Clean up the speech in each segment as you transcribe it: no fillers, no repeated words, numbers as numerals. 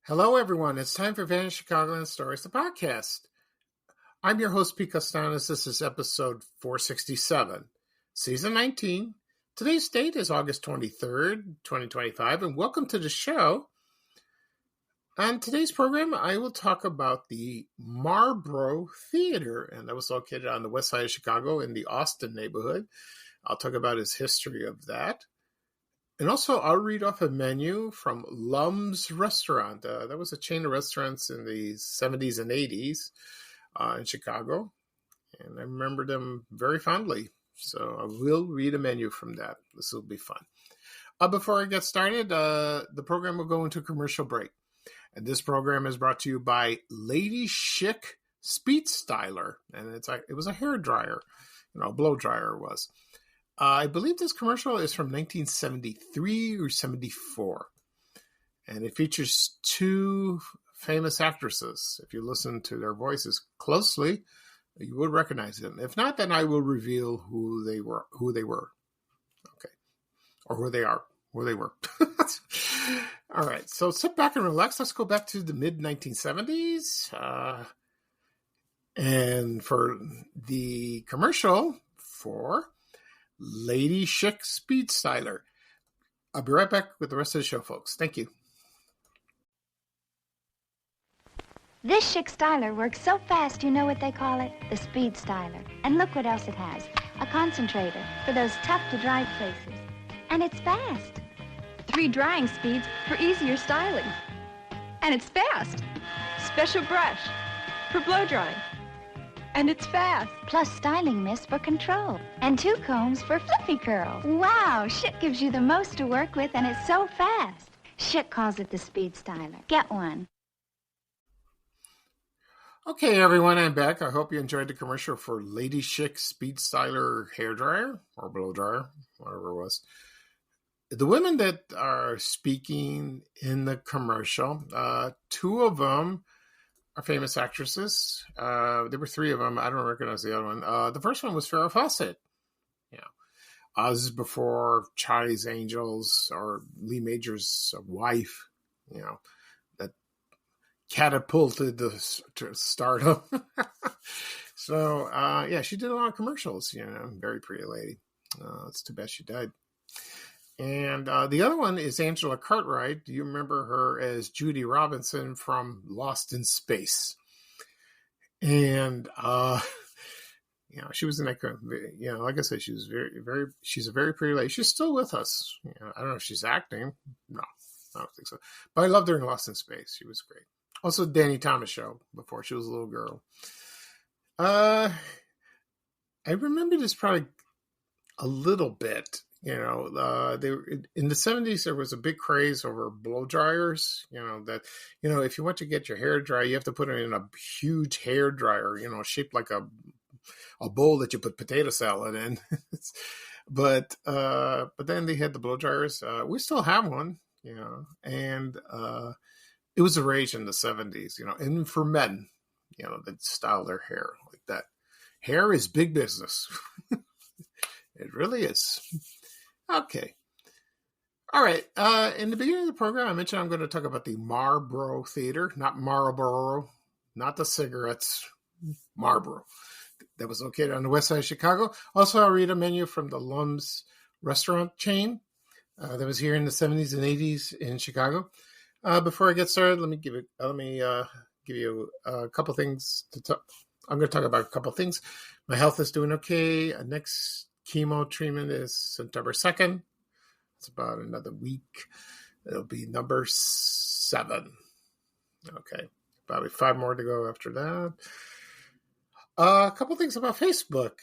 Hello, everyone. It's time for Vanity Chicagoland Stories, the podcast. I'm your host, Pete Costanis. This is episode 467, season 19. Today's date is August 23rd, 2025, and welcome to the show. On today's program, I will talk about the Marbro Theater, and that was located on the west side of Chicago in the Austin neighborhood. I'll talk about is history of that. And also, I'll read off a menu from Lum's Restaurant. That was a chain of restaurants in the 70s and 80s in Chicago. And I remember them very fondly. So I will read a menu from that. This will be fun. Before I get started, the program will go into a commercial break. And this program is brought to you by Lady Chic Speed Styler. And it was a hair dryer, a blow dryer it was. I believe this commercial is from 1973 or 74. And it features two famous actresses. If you listen to their voices closely, you will recognize them. If not, then I will reveal who they were. Okay. Or who they were. All right. So sit back and relax. Let's go back to the mid-1970s. And for the commercial for Lady Chic Speed Styler. I'll be right back with the rest of the show, folks. Thank you. This chic styler works so fast, you know what they call it? The speed styler. And look what else it has. A concentrator for those tough-to-dry places. And it's fast. 3 drying speeds for easier styling. And it's fast. Special brush for blow drying. And it's fast. Plus styling mist for control. And 2 combs for fluffy curls. Wow, Chic gives you the most to work with, and it's so fast. Chic calls it the speed styler. Get one. Okay, everyone, I'm back. I hope you enjoyed the commercial for Lady Chic Speed Styler hair dryer or blow dryer, whatever it was. The women that are speaking in the commercial, 2 of them are famous actresses. There were 3 of them. I don't recognize the other one. The first one was Farrah Fawcett. This is before Charlie's Angels or Lee Majors' wife, that catapulted to stardom. So, she did a lot of commercials, very pretty lady. It's too bad she died. And the other one is Angela Cartwright. Do you remember her as Judy Robinson from Lost in Space? And, she was in that, like I said, she was she's a very pretty lady. She's still with us. I don't know if she's acting. No, I don't think so. But I loved her in Lost in Space. She was great. Also, Danny Thomas show before she was a little girl. I remember this probably a little bit. They were in the 70s. There was a big craze over blow dryers. If you want to get your hair dry, you have to put it in a huge hair dryer. Shaped like a bowl that you put potato salad in. but then they had the blow dryers. We still have one. And it was a rage in the 70s. And for men, that style their hair like that. Hair is big business. It really is. Okay. All right. In the beginning of the program, I mentioned I'm going to talk about the Marbro Theater, not Marlboro, not the cigarettes, Marbro. That was located on the west side of Chicago. Also, I'll read a menu from the Lum's Restaurant chain that was here in the 70s and 80s in Chicago. Before I get started, let me give you a couple things to talk. I'm going to talk about a couple things. My health is doing okay. Next chemo treatment is September 2nd. It's about another week. It'll be number 7. Okay. Probably 5 more to go after that. A couple things about Facebook.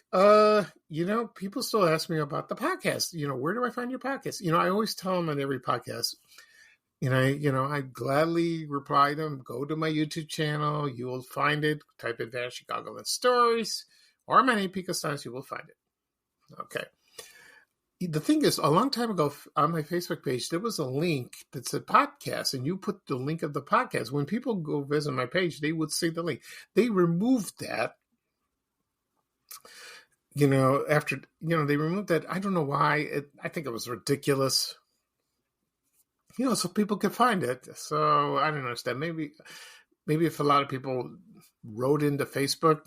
People still ask me about the podcast. Where do I find your podcast? I always tell them on every podcast. I gladly reply to them. Go to my YouTube channel. You will find it. Type in Vanity Chicagoland Stories or my name, Pico Stans. You will find it. Okay. The thing is, a long time ago on my Facebook page, there was a link that said podcast, and you put the link of the podcast. When people go visit my page, they would see the link. They removed that. After, they removed that. I don't know why. I think it was ridiculous. so people can find it. So I don't understand. Maybe if a lot of people wrote into Facebook,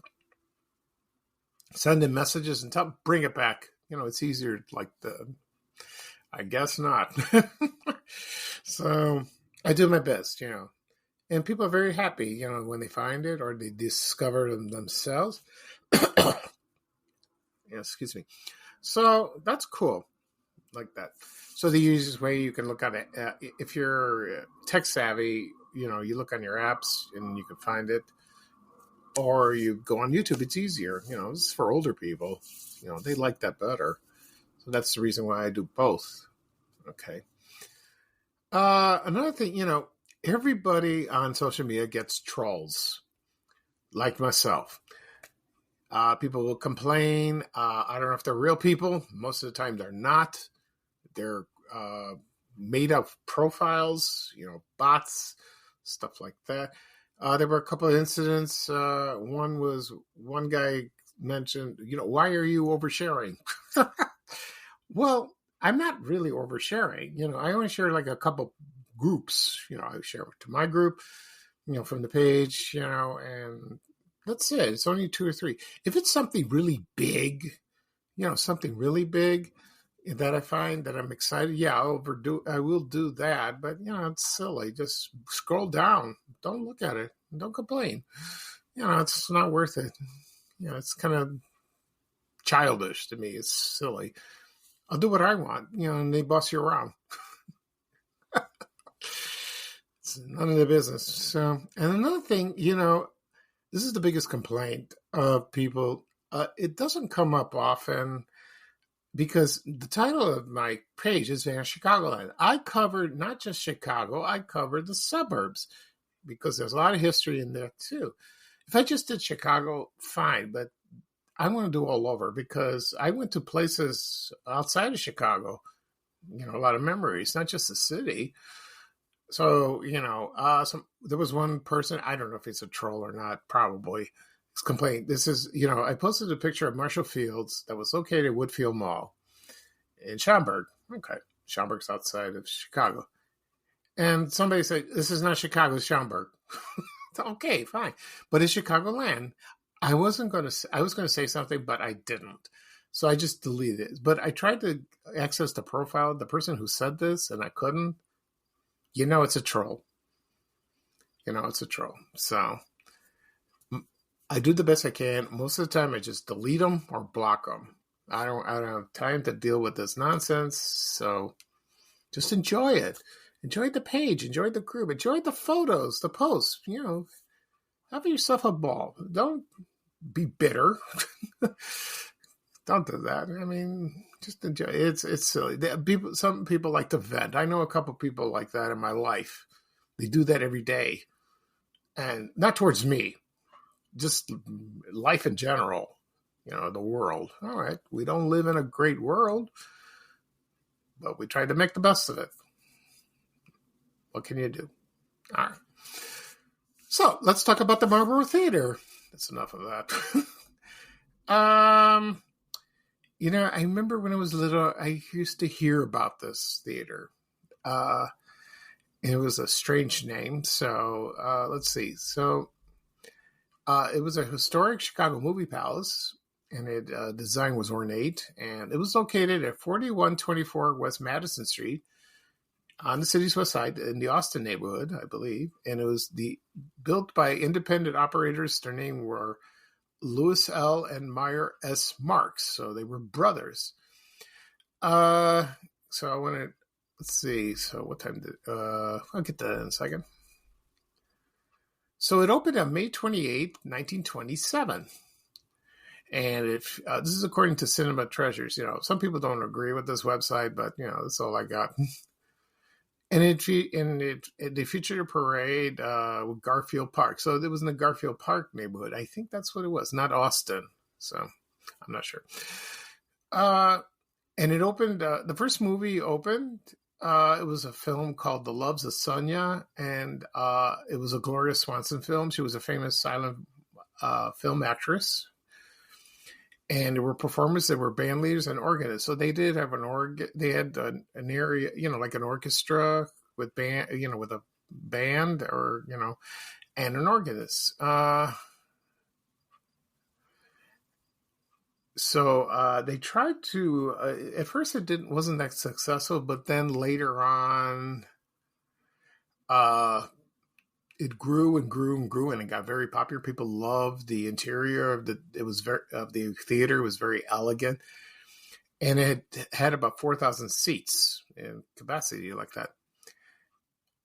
send in messages and bring it back. It's easier I guess not. So I do my best, and people are very happy, when they find it or they discover them themselves. Excuse me. So that's cool, like that. So the easiest way you can look at it, if you're tech savvy, you look on your apps and you can find it, or you go on YouTube. It's easier. This is for older people. They like that better. So that's the reason why I do both. Okay. Another thing, everybody on social media gets trolls, like myself. People will complain. I don't know if they're real people. Most of the time, they're not. They're made up profiles, bots, stuff like that. There were a couple of incidents. One guy mentioned, why are you oversharing? Well, I'm not really oversharing. I only share like a couple groups. I share to my group, from the page, and that's it. It's only 2 or 3. If it's something really big, that I find that I'm excited, I will do that. But, it's silly. Just scroll down. Don't look at it. Don't complain. It's not worth it. It's kind of childish to me. It's silly. I'll do what I want, and they boss you around. It's none of their business. So, and another thing, this is the biggest complaint of people. It doesn't come up often because the title of my page is Van Chicagoland. I covered not just Chicago, I covered the suburbs because there's a lot of history in there too. If I just did Chicago, fine, but I want to do all over because I went to places outside of Chicago, a lot of memories, not just the city. So, there was one person, I don't know if it's a troll or not, probably, he's complaining. This is, I posted a picture of Marshall Fields that was located at Woodfield Mall in Schaumburg. Okay. Schaumburg's outside of Chicago. And somebody said, this is not Chicago, it's Schaumburg. Okay, fine. But it's Chicagoland. I was going to say something, but I didn't. So I just deleted it. But I tried to access the profile of the person who said this, and I couldn't. It's a troll. It's a troll. So I do the best I can. Most of the time, I just delete them or block them. I don't have time to deal with this nonsense. So just enjoy it. Enjoy the page. Enjoy the group. Enjoy the photos, the posts. Have yourself a ball. Don't be bitter. Don't do that. I mean, just enjoy it. It's silly. Some people like to vent. I know a couple people like that in my life. They do that every day. And not towards me. Just life in general. The world. All right. We don't live in a great world. But we try to make the best of it. What can you do? All right. So let's talk about the Marbro Theater. That's enough of that. I remember when I was little, I used to hear about this theater. It was a strange name. So let's see. So it was a historic Chicago movie palace, and its design was ornate. And it was located at 4124 West Madison Street on the city's west side in the Austin neighborhood, I believe. And it was built by independent operators. Their name were Lewis L. and Meyer S. Marks. So they were brothers. So I want to, let's see. So what time I'll get that in a second. So it opened on May 28th, 1927. And this is according to Cinema Treasures. Some people don't agree with this website, but, that's all I got. And they featured a parade with Garfield Park. So it was in the Garfield Park neighborhood. I think that's what it was, not Austin. So I'm not sure. And it opened, the first movie opened. It was a film called The Loves of Sonia. And it was a Gloria Swanson film. She was a famous silent film actress. And there were performers, there were band leaders and organists. So they did have they had an area, like an orchestra with with a band or, and an organist. So they tried to. At first, wasn't that successful, but then later on, it grew and grew and grew, and it got very popular. People loved the interior of the. It was the theater was very elegant, and it had about 4,000 seats in capacity like that.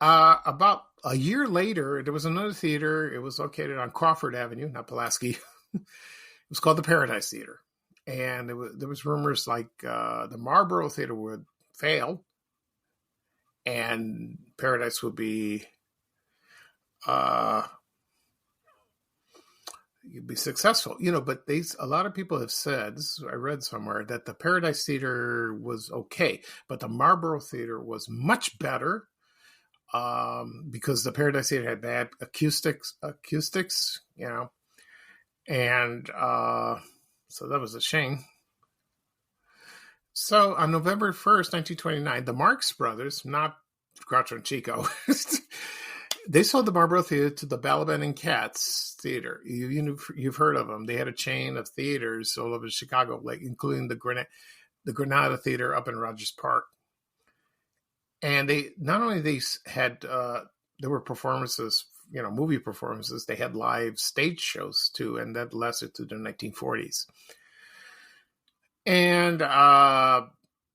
About a year later, there was another theater. It was located on Crawford Avenue, not Pulaski. It was called the Paradise Theater. And there was rumors like the Marbro Theater would fail and Paradise would be successful. But a lot of people have said, I read somewhere, that the Paradise Theater was okay, but the Marbro Theater was much better. Because the Paradise Theater had bad acoustics, and so that was a shame. So on November 1st, 1929, the Marx Brothers, not Groucho and Chico, they sold the Marbro Theater to the Balaban and Katz Theater. You've heard of them. They had a chain of theaters all over Chicago, like including the Granada Theater up in Rogers Park. And they not only had there were performances, movie performances. They had live stage shows too, and that lasted to the 1940s. And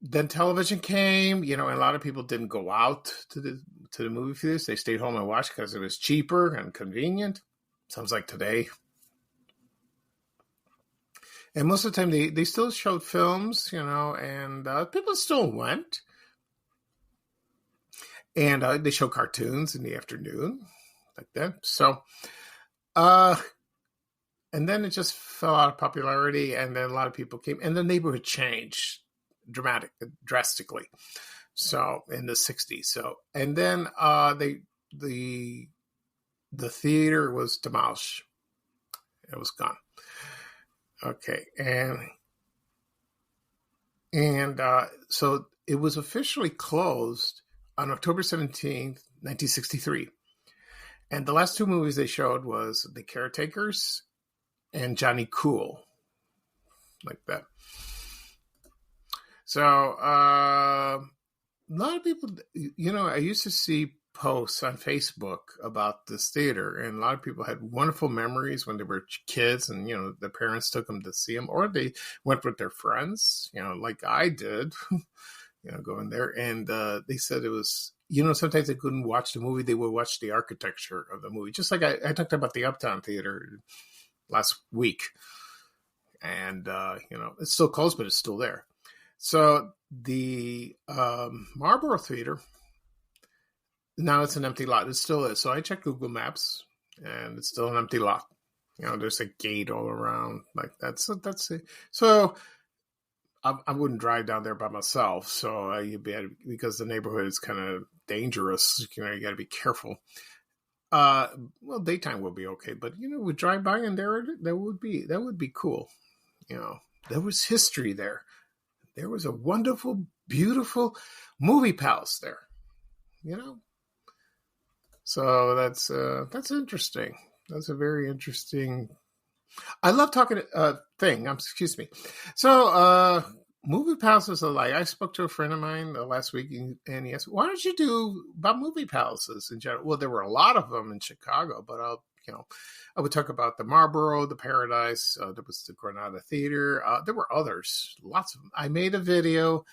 then television came, and a lot of people didn't go out to the movie theaters. They stayed home and watched because it was cheaper and convenient. Sounds like today. And most of the time, they still showed films, and people still went. And they show cartoons in the afternoon, like that. So, and then it just fell out of popularity, and then a lot of people came, and the neighborhood changed drastically. So in the 60s. So, and then the theater was demolished. It was gone. Okay, and so it was officially closed on October 17th, 1963. And the last two movies they showed was The Caretakers and Johnny Cool. Like that. So, a lot of people, I used to see posts on Facebook about this theater, and a lot of people had wonderful memories when they were kids and, the parents took them to see them, or they went with their friends, like I did. Going there. And they said it was, sometimes they couldn't watch the movie. They would watch the architecture of the movie. Just like I talked about the Uptown Theater last week. And, it's still closed, but it's still there. So the Marbro Theater, now it's an empty lot. It still is. So I checked Google Maps, and it's still an empty lot. There's a gate all around like that. So that's it. So I wouldn't drive down there by myself, so because the neighborhood is kind of dangerous. You got to be careful. Well, daytime will be okay, but we drive by and that would be cool. There was history there. There was a wonderful, beautiful movie palace there. So that's interesting. That's a very interesting. I love talking thing. Excuse me. So, movie palaces are like, I spoke to a friend of mine last week, and he asked, "Why don't you do about movie palaces in general?" Well, there were a lot of them in Chicago, but I would talk about the Marbro, the Paradise. There was the Granada Theater. There were others, lots of them. I made a video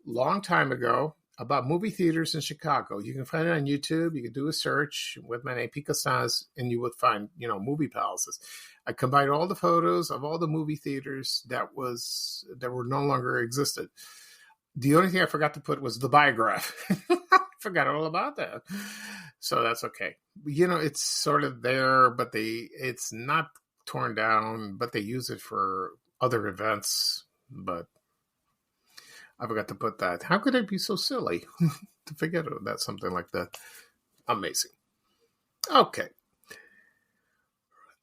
long time ago about movie theaters in Chicago. You can find it on YouTube. You can do a search with my name, Pico Sanz, and you would find, movie palaces. I combined all the photos of all the movie theaters that were no longer existed. The only thing I forgot to put was the biograph. I forgot all about that. So that's okay. It's sort of there, but it's not torn down, but they use it for other events. But I forgot to put that. How could I be so silly to forget about something like that? Amazing. Okay.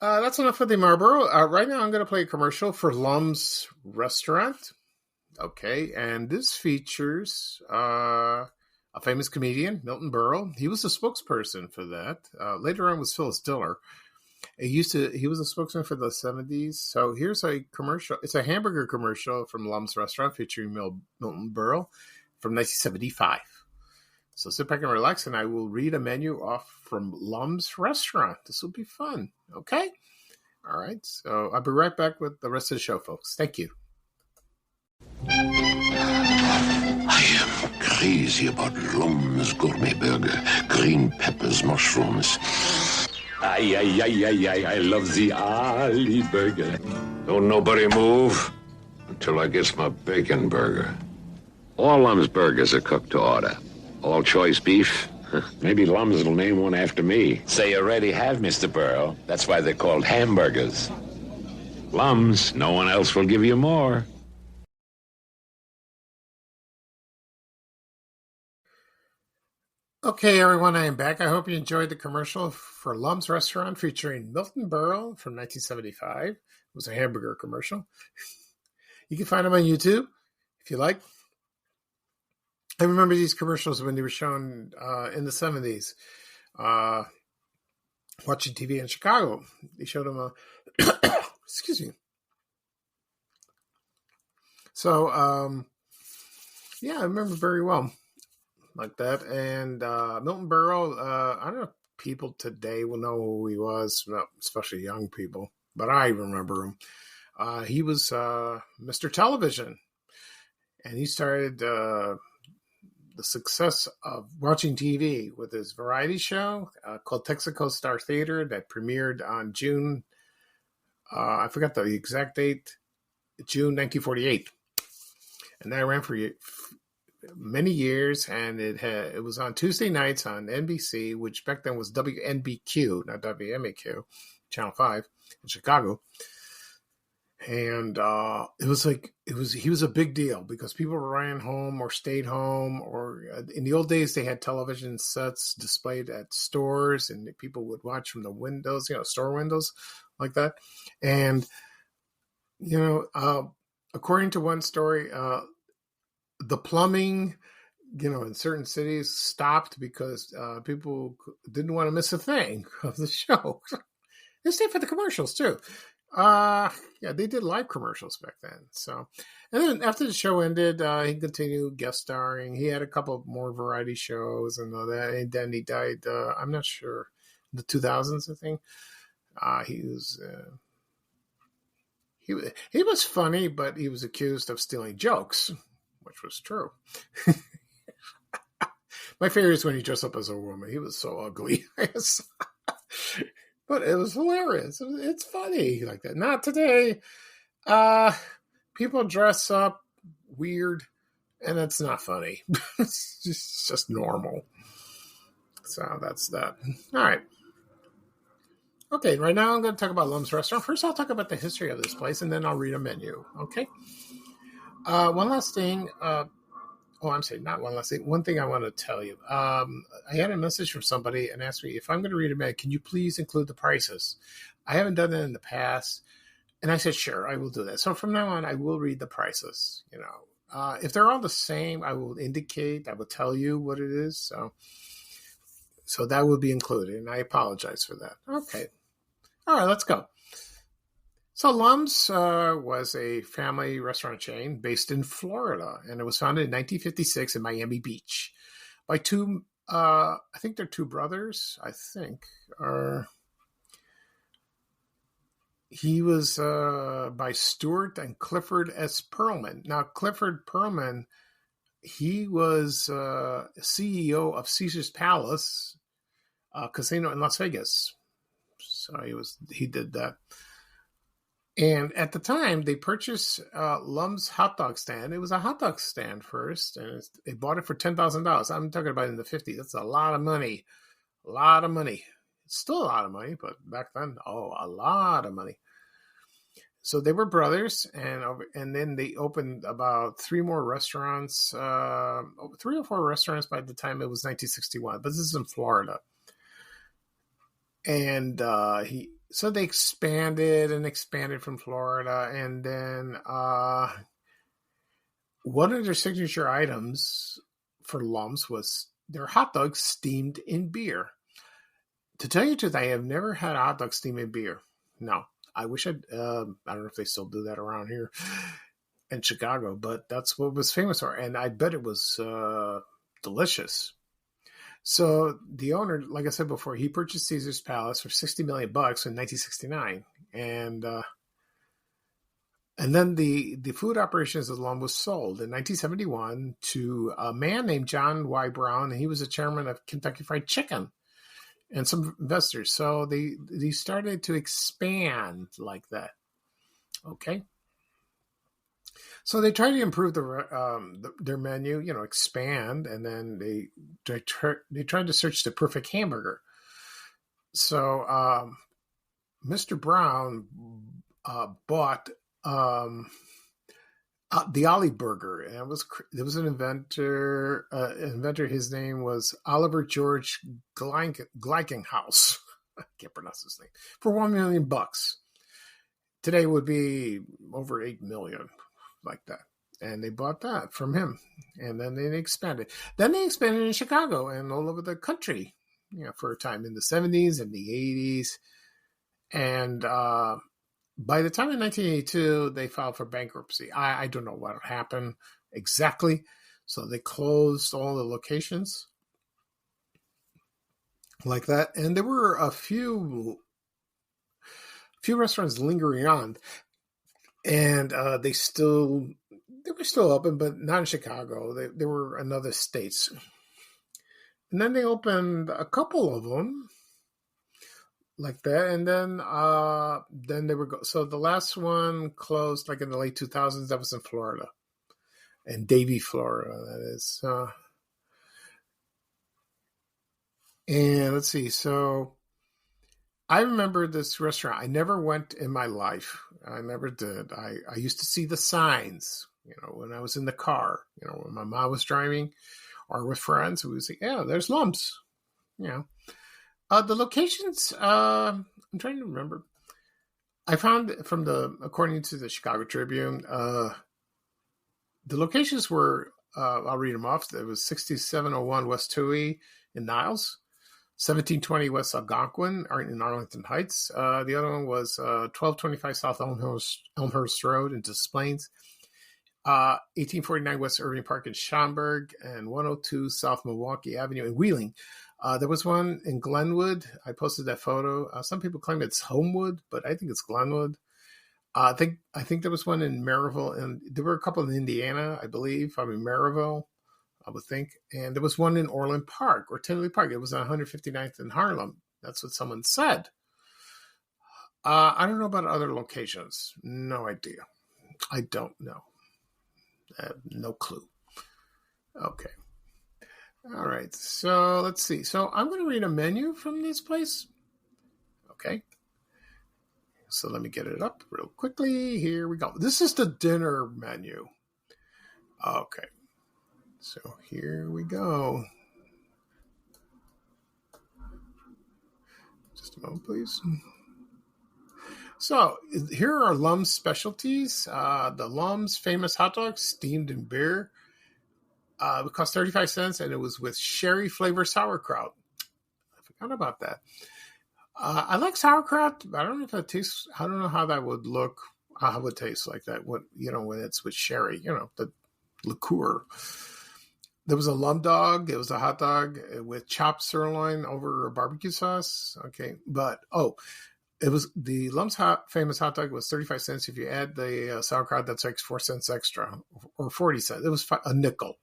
That's enough for the Marbro. Right now I'm going to play a commercial for Lum's Restaurant. Okay. And this features a a famous comedian, Milton Berle. He was the spokesperson for that. Later on was Phyllis Diller. He was a spokesman for the 70s. So here's a commercial. It's a hamburger commercial from Lum's Restaurant featuring Milton Berle from 1975. So sit back and relax, and I will read a menu off from Lum's Restaurant. This will be fun. Okay? All right. So I'll be right back with the rest of the show, folks. Thank you. I am crazy about Lum's gourmet burger. Green peppers, mushrooms. I love the olive burger. Don't nobody move until I get my bacon burger. All Lum's burgers are cooked to order. All choice beef. Maybe Lum's will name one after me. Say you already have, Mr. Burrow. That's why they're called hamburgers. Lum's, no one else will give you more. Okay, everyone, I am back. I hope you enjoyed the commercial for Lum's Restaurant featuring Milton Berle from 1975. It was a hamburger commercial. You can find them on YouTube if you like. I remember these commercials when they were shown in the 70s. Watching TV in Chicago. They showed them excuse me. So, yeah, I remember very well like that. And Milton Berle, I don't know if people today will know who he was, especially young people, but I remember him. He was Mr. Television, and he started the success of watching TV with his variety show called Texaco Star Theater that premiered on June, I forgot the exact date, June 1948. And that ran for many years, and it was on Tuesday nights on NBC, which back then was WNBQ, not WMAQ, Channel 5 in Chicago. And he was a big deal because people ran home or stayed home, or in the old days they had television sets displayed at stores, and people would watch from the windows, store windows like that. And according to one story, the plumbing, in certain cities stopped because people didn't want to miss a thing of the show. They stayed for the commercials too. Yeah, they did live commercials back then. So, and then after the show ended, he continued guest starring. He had a couple more variety shows and all that. And then he died. I'm not sure, in the 2000s, I think. He was funny, but he was accused of stealing jokes, which was true. My favorite is when he dressed up as a woman. He was so ugly. But it was hilarious. It's funny like that. Not today. People dress up weird, and it's not funny. It's just normal. So that's that. All right. Okay, right now I'm going to talk about Lum's Restaurant. First, I'll talk about the history of this place, and then I'll read a menu. Okay? One last thing. I'm saying not one last thing. One thing I want to tell you. I had a message from somebody and asked me, if I'm going to read a menu, can you please include the prices? I haven't done that in the past. And I said, sure, I will do that. So from now on, I will read the prices. If they're all the same, I will indicate, I will tell you what it is. So that will be included, and I apologize for that. Okay. All right, let's go. So Lum's was a family restaurant chain based in Florida, and it was founded in 1956 in Miami Beach by two, I think they're two brothers, he was by Stuart and Clifford S. Perlman. Now, Clifford Perlman, he was CEO of Caesar's Palace Casino in Las Vegas. So he did that. And at the time, they purchased Lum's hot dog stand. It was a hot dog stand first, and they bought it for $10,000. I'm talking about in the 50s. That's a lot of money. A lot of money. It's still a lot of money, but back then, a lot of money. So they were brothers, and then they opened about three or four restaurants by the time it was 1961. But this is in Florida. And so they expanded from Florida, and then one of their signature items for Lums was their hot dogs steamed in beer. To tell you the truth, I have never had a hot dog steamed in beer. No, I wish I don't know if they still do that around here in Chicago, but that's what it was famous for. And I bet it was delicious. So the owner, like I said before, he purchased Caesar's Palace for $60 million in 1969. And then the food operations of Lum was sold in 1971 to a man named John Y. Brown, and he was the chairman of Kentucky Fried Chicken and some investors. So they started to expand like that. Okay. So they tried to improve their menu, expand, and then they tried to search the perfect hamburger. So Mr. Brown bought the Ollie Burger, and it was an inventor. His name was Oliver George Gleichenhaus. I can't pronounce his name. For $1 million. Today would be over $8 million, like that. And they bought that from him, and then they expanded. Then they expanded in Chicago and all over the country, for a time in the 70s and the 80s, and by the time in 1982, they filed for bankruptcy. I don't know what happened exactly. So they closed all the locations like that. And there were a few restaurants lingering on. And they were still open, but not in Chicago. They were in other states. And then they opened a couple of them like that, and then they were so the last one closed like in the late 2000s. That was in Florida, in Davie, Florida. That is, and let's see. So I remember this restaurant. I never went in my life. I never did. I used to see the signs, when I was in the car, when my mom was driving, or with friends. We would say, "Yeah, there's Lums," The locations, I'm trying to remember. I found according to the Chicago Tribune, the locations were, I'll read them off. There was 6701 West Toohey in Niles, 1720 West Algonquin in Arlington Heights. The other one was 1225 South Elmhurst Road in Des Plaines, 1849 West Irving Park in Schaumburg, and 102 South Milwaukee Avenue in Wheeling. There was one in Glenwood. I posted that photo. Some people claim it's Homewood, but I think it's Glenwood. I think there was one in Maryville, and there were a couple in Indiana, I believe. Maryville, I would think. And there was one in Orland Park or Tinley Park. It was on 159th in Harlem. That's what someone said. I don't know about other locations. No idea. I don't know. I have no clue. Okay. All right, so let's see. So I'm going to read a menu from this place. Okay. So let me get it up real quickly. Here we go. This is the dinner menu. Okay. So here we go. Just a moment, please. So here are Lum's specialties. The Lum's famous hot dogs steamed in beer. It cost 35 cents, and it was with sherry flavored sauerkraut. I forgot about that. I like sauerkraut, but I don't know if that tastes. I don't know how that would look. How it would taste like that. When it's with sherry, the liqueur. There was a Lum dog. It was a hot dog with chopped sirloin over barbecue sauce. Okay, but it was the Lum's famous hot dog was 35 cents. If you add the sauerkraut, that's like 4 cents extra, or 40 cents. It was a nickel.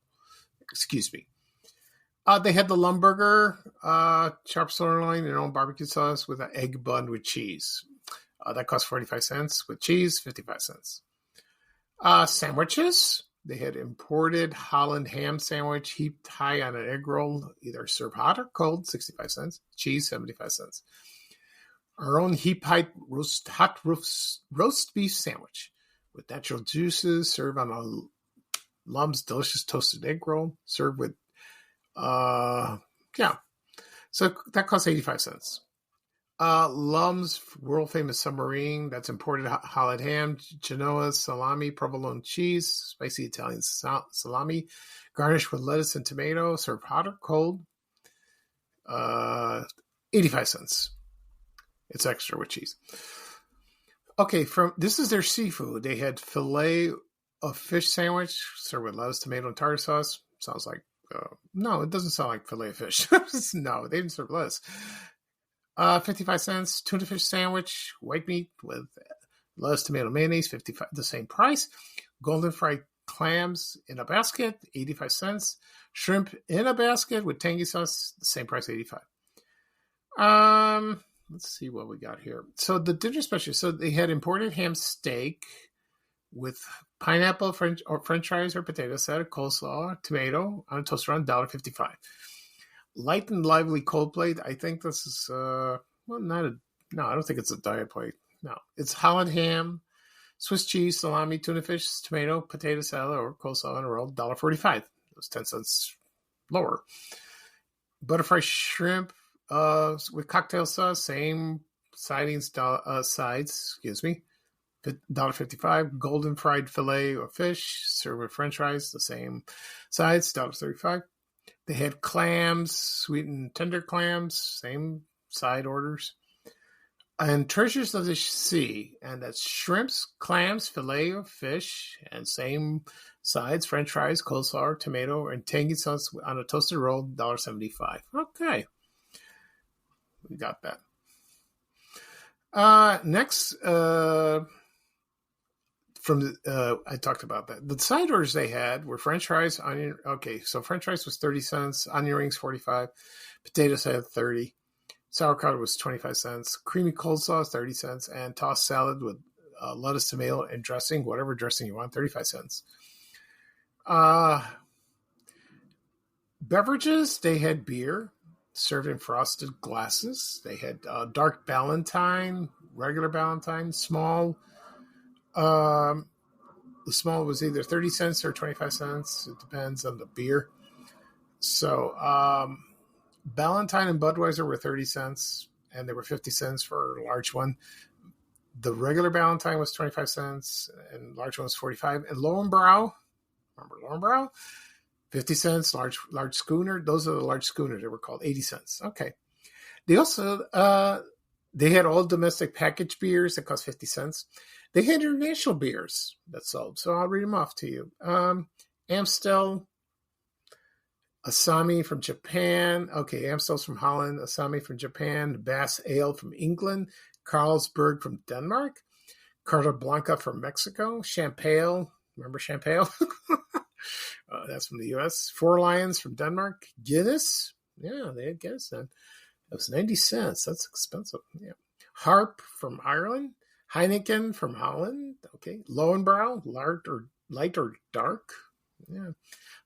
Excuse me. They had the Lum burger, chopped sirloin and own barbecue sauce with an egg bun with cheese. That cost 45 cents. With cheese, 55 cents. Sandwiches. They had imported Holland ham sandwich heaped high on an egg roll, either served hot or cold, 65 cents. Cheese, 75 cents. Our own heap height roast beef sandwich with natural juices served on a Lum's delicious toasted egg roll, served with, So that costs 85 cents. Lum's world famous submarine. That's imported hollowed ham, Genoa salami, provolone cheese, spicy Italian salami, garnished with lettuce and tomato. Served hot or cold. 85 cents. It's extra with cheese. Okay, this is their seafood. They had filet of fish sandwich served with lettuce, tomato, and tartar sauce. Sounds like no, it doesn't sound like filet of fish. No, they didn't serve lettuce. 55 cents. Tuna fish sandwich, white meat with lettuce, tomato, mayonnaise. 55, the same price. Golden fried clams in a basket, 85 cents. Shrimp in a basket with tangy sauce, the same price, 85. Let's see what we got here. So the dinner special. So they had imported ham steak with pineapple, French fries or potato salad, coleslaw, tomato on a toaster on $1.55. Light and lively cold plate. I think this is I don't think it's a diet plate. No, it's hollowed ham, Swiss cheese, salami, tuna fish, tomato, potato salad, or coleslaw on a roll, $1.45. It was 10 cents lower. Butterfly shrimp with cocktail sauce, same sides, $1.55. Golden fried filet of fish served with French fries, the same sides, $1.35. They had clams, sweet and tender clams, same side orders. And treasures of the sea, and that's shrimps, clams, filet of fish, and same sides, French fries, coleslaw, tomato, and tangy sauce on a toasted roll, $1.75. Okay. We got that. Next, I talked about that. The side orders they had were French fries, onion. Okay, so French fries was 30 cents, onion rings 45, potato salad 30, sauerkraut was 25 cents, creamy coleslaw 30 cents, and tossed salad with lettuce, tomato, and dressing, whatever dressing you want, 35 cents. Beverages, they had beer served in frosted glasses. They had dark Ballantine, regular Ballantine, small. The small was either 30 cents or 25 cents. It depends on the beer. So Ballantine and Budweiser were 30 cents, and they were 50 cents for a large one. The regular Ballantine was 25 cents, and large one was 45. And Lowenbrau, remember Lowenbrau? 50 cents, large schooner. Those are the large schooner. They were called 80 cents. Okay. They also, they had all domestic packaged beers that cost 50 cents. They had international beers that sold. So I'll read them off to you. Amstel, Asami from Japan. Okay, Amstel's from Holland. Asami from Japan. Bass Ale from England. Carlsberg from Denmark. Carta Blanca from Mexico. Champale. Remember Champale? That's from the U.S. Four Lions from Denmark. Guinness. Yeah, they had Guinness then. It was 90 cents. That's expensive. Yeah. Harp from Ireland. Heineken from Holland. Okay. Lowenbrau, light or dark. Yeah.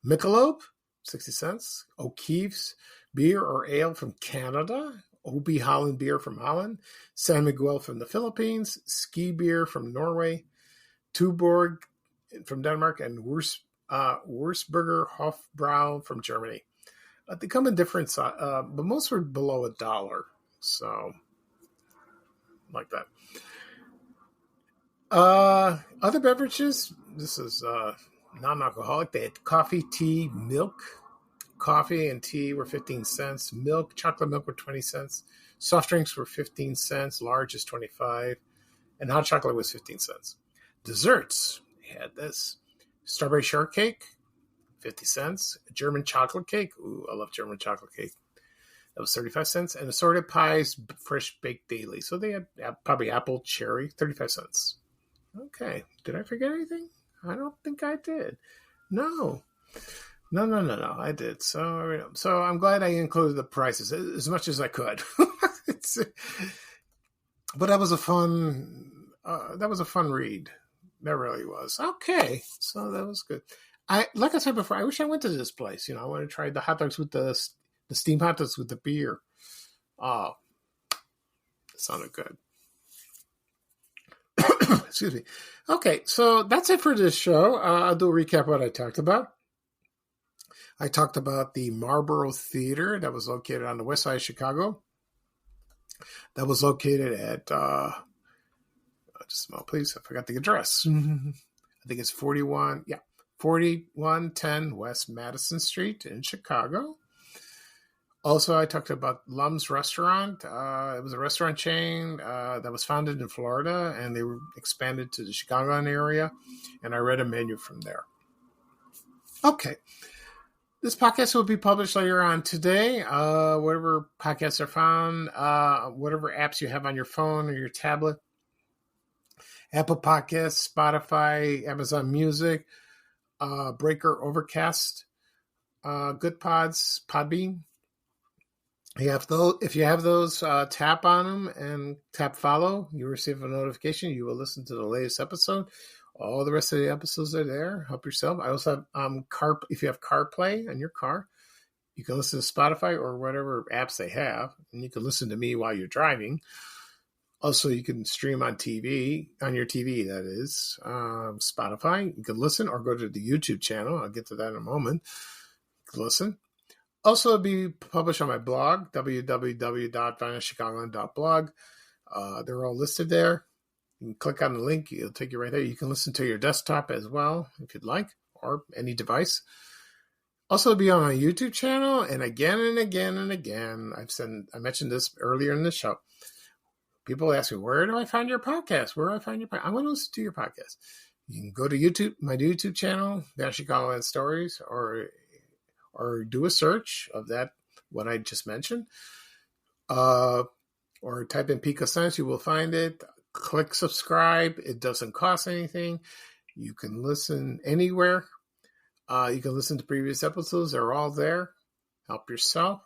Michelob, 60 cents. O'Keefe's beer or ale from Canada. Obi Holland beer from Holland. San Miguel from the Philippines. Ski beer from Norway. Tuborg from Denmark. And Würzburger Hofbrau from Germany. They come in different, but most were below $1. So, like that. Other beverages. This is non-alcoholic. They had coffee, tea, milk. Coffee and tea were 15 cents. Milk, chocolate milk were 20 cents. Soft drinks were 15 cents. Large is 25. And hot chocolate was 15 cents. Desserts. They had this. Strawberry shortcake, 50 cents. German chocolate cake. Ooh, I love German chocolate cake. That was 35 cents. And assorted pies, fresh baked daily. So they had probably apple, cherry, 35 cents. Okay. Did I forget anything? I don't think I did. No. I did. So I'm glad I included the prices as much as I could. But that was a fun read. That really was. Okay. So that was good. Like I said before, I wish I went to this place. I want to try the hot dogs with the steamed hot dogs with the beer. Oh, it sounded good. Excuse me. Okay, so that's it for this show. I'll do a recap of what I talked about. I talked about the Marbro Theater that was located on the west side of Chicago. that was located at, just a moment, please. I forgot the address. I think it's 4110 West Madison Street in Chicago. Also, I talked about Lum's Restaurant. It was a restaurant chain that was founded in Florida, and they were expanded to the Chicagoland area, and I read a menu from there. Okay. This podcast will be published later on today. Whatever podcasts are found, whatever apps you have on your phone or your tablet, Apple Podcasts, Spotify, Amazon Music, Breaker, Overcast, Good Pods, Podbean. If you have those, tap on them and tap follow. You receive a notification. You will listen to the latest episode. All the rest of the episodes are there. Help yourself. I also have if you have CarPlay on your car, you can listen to Spotify or whatever apps they have, and you can listen to me while you're driving. Also, you can stream on TV, on your TV, that is, Spotify. You can listen or go to the YouTube channel. I'll get to that in a moment. You can listen. Also, it'll be published on my blog, www.vinylchicagoland.blog. They're all listed there. You can click on the link. It'll take you right there. You can listen to your desktop as well, if you'd like, or any device. Also, it'll be on my YouTube channel. And again, I mentioned this earlier in the show. People ask me, where do I find your podcast? Where do I find your podcast? I want to listen to your podcast. You can go to YouTube, my YouTube channel, Vinyl Chicagoland Stories, or do a search of that, what I just mentioned. Or type in Pico Science, you will find it. Click subscribe. It doesn't cost anything. You can listen anywhere. You can listen to previous episodes. They're all there. Help yourself.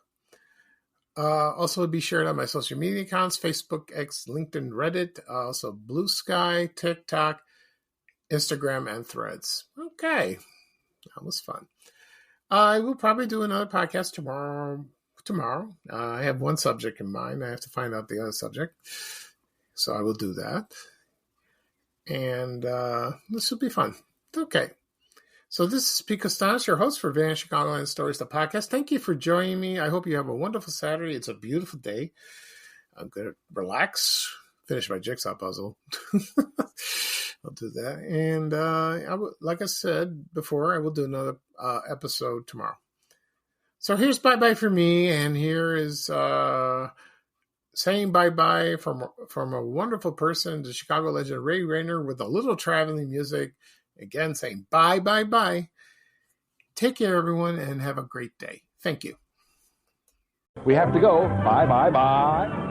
Also be shared on my social media accounts, Facebook, X, LinkedIn, Reddit, also Blue Sky, TikTok, Instagram, and Threads. Okay. That was fun. I will probably do another podcast tomorrow. I have one subject in mind. I have to find out the other subject. So I will do that. And this will be fun. Okay. So this is Pete Costanis, your host for Vinyl Chicagoland Stories, the podcast. Thank you for joining me. I hope you have a wonderful Saturday. It's a beautiful day. I'm going to relax, finish my jigsaw puzzle. I'll do that. And like I said before, I will do another episode tomorrow. So here's bye-bye for me. And here is saying bye-bye from a wonderful person, the Chicago legend Ray Rayner, with a little traveling music. Again, saying bye, bye, bye. Take care, everyone, and have a great day. Thank you. We have to go. Bye, bye, bye.